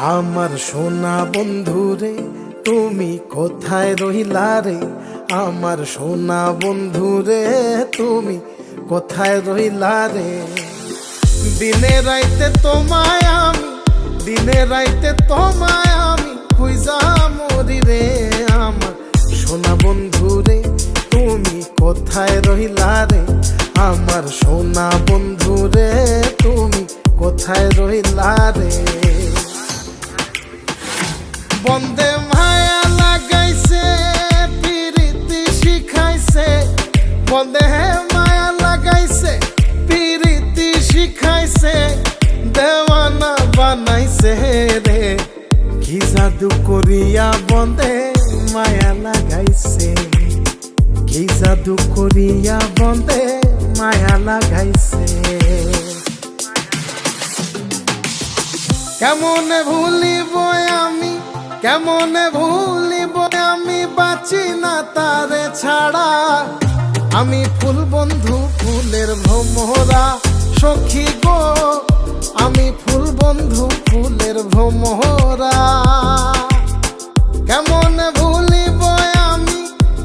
আমার সোনা বন্ধু রে তুমি কোথায় রহিলা রে? আমার সোনা বন্ধু রে তুমি কোথায় রহিলা রে? দিনে রাইতে তোমায় আমি, দিনে রাইতে তোমায় আমি খুঁজা মরি রে। আমার সোনা বন্ধু রে তুমি কোথায় রহিলা রে? আমার সোনা বন্ধু রে তুমি কোথায় রহিলা রে? বন্দে মায়া লাগাইছে পিরিতি শিখাইছে, বন্দে মায়া লাগাইছে পিরিতি শিখাইছে, দেওয়ানা বানাইছে রে। কি জাদু করিয়া বন্দে মায়া লাগাইছে, কি জাদু করিয়া বন্দে মায়া লাগাইছে। কেমনে ভুলিব আমি, কেমনে ভুলিব আমি, বাঁচি না তারে ছাড়া। আমি ফুল বন্ধু ফুলের ভ্রমরা সখী গো, আমি ফুল বন্ধু ফুলের ভ্রমরা। কেমনে ভুলিব আমি,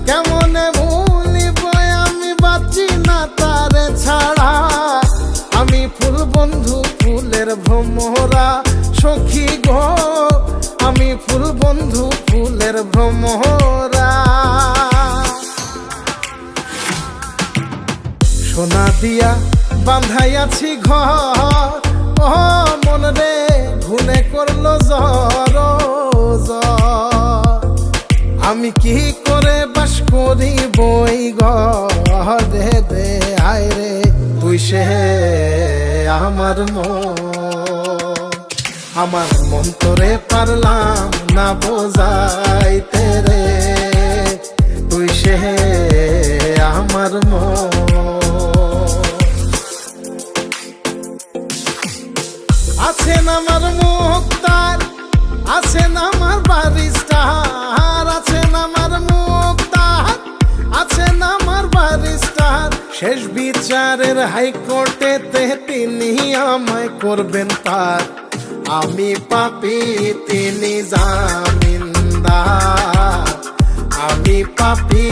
কেমনে ভুলিব আমি, বাঁচি না তারে ছাড়া। আমি ফুল বন্ধু ফুলের ভ্রমরা সখী গো, আমি ফুল বন্ধু ফুলের ভ্রমরা। সোনা দিয়া বাঁধাইয়াছি ঘর, ও মন রে ঘুনে করলো জ্বর জ্বর। আমি কি করে বাস করি বই ঘরে রে? আয় রে তুই সে আমার মন, আমার মন তোরে পারলাম না বোঝাইতে রে। তুই সে আমার মন। আছেন আমার মুক্তার, আছেন আমার বারিস্টার, আছেন আমার মুক্তার, আছেন আমার বারিস্টার। শেষ বিচারের হাইকোর্টেতে তিনি আমায় করবেন পার। আমি পাপী তিনি জামিনদার, আমি পাপী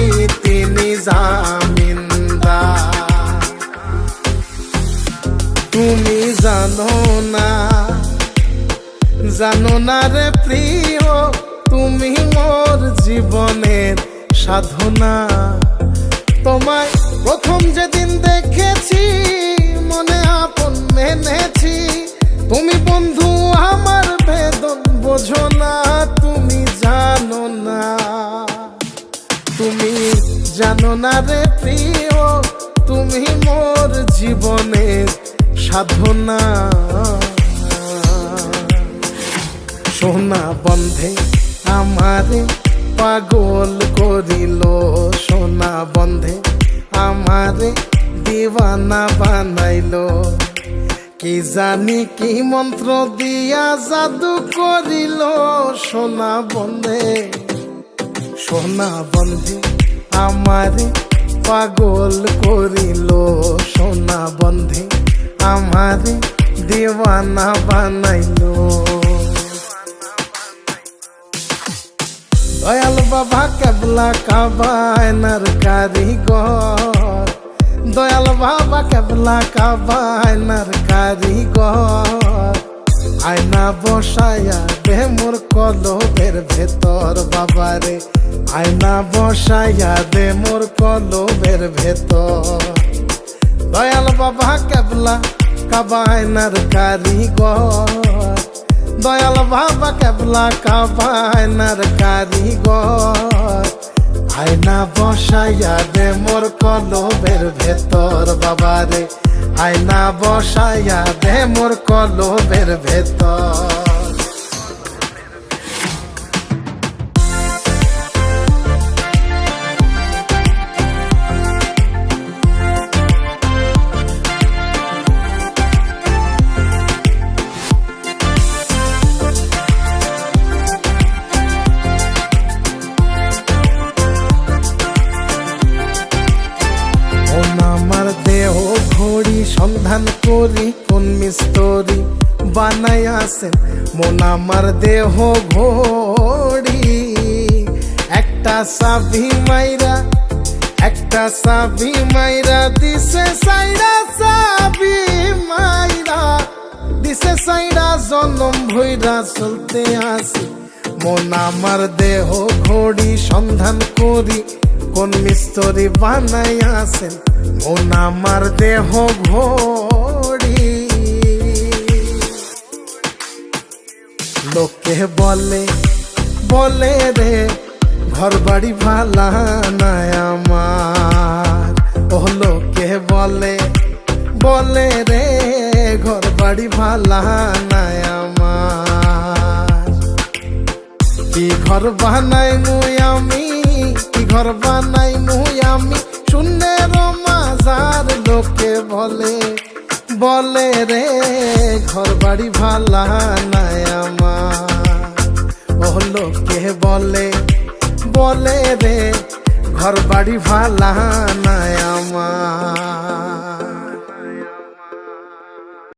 তিনি জামিনদার। তুমি জানো না, জানো না রে প্রিয়, তুমি মোর জীবনের সাধনা। তোমায় প্রথম যেদিন দেখেছি মনে আপন মেনেছি। তুমি বন্ধু আমার বেদন বোঝো না, তুমি জানো না, তুমি জানো না রে প্রিয়, তুমি মোর জীবনের সাধনা। সোনা বন্ধে আমারে পাগল করিল, সোনা বন্ধে আমারে দিওয়ানা বানাইল। কি জানি কি মন্ত্র দিয়া জাদু করিল সোনা বন্ধে, সোনা বন্ধে আমারে পাগল করিল। সোনা বন্ধে আমারে দিওয়ানা বানাইল। দয়াল বাবা কেবলা কাবায়নার কারিগর, দয়াল বাবা কেবলা কাবায়নার কারিগর। আয়না বসায়া দে মোর কলবের ভেতর বাবারে, আয়না বসায়া দে মোর কলবের ভেতর। দয়াল বাবা কেবলা কাবায়নার কারিগর, দয়াল বাবা কেবলা কাবায়নার কারিগর। আয়না বসাইয়া দে মোর কলবের ভেতর বাবারে, আয়না বসাইয়া দে মোর কলবের ভেতর। সন্ধান করি কোন মিস্তরি বানাইয়াছেন মন আমার দেহ ঘড়ি। একটা চাবি মাইরা দিছে সাইরা, চাবি মাইরা দিছে সাইরা, জনম ভইরা চলতে আসি মন আমার দেহ ঘড়ি। সন্ধান করি কোন মিস্ত্রি বানাইয়াছেন মন আমার দেহ ঘড়ি। লোকে বলে রে ঘর বাড়ি ভালা নাই আমার। ও লোকে বলে রে ঘর বাড়ি ভালা নাই আমার। কি ঘর বানাই মুই আমি, কি ঘর বানাই মুই আমি, শূন্যের মাজার। লোকে বলে রে ঘর বাড়ি ভালা নাই আমার। ও লোকে বলে রে ঘর বাড়ি ভালা নাই।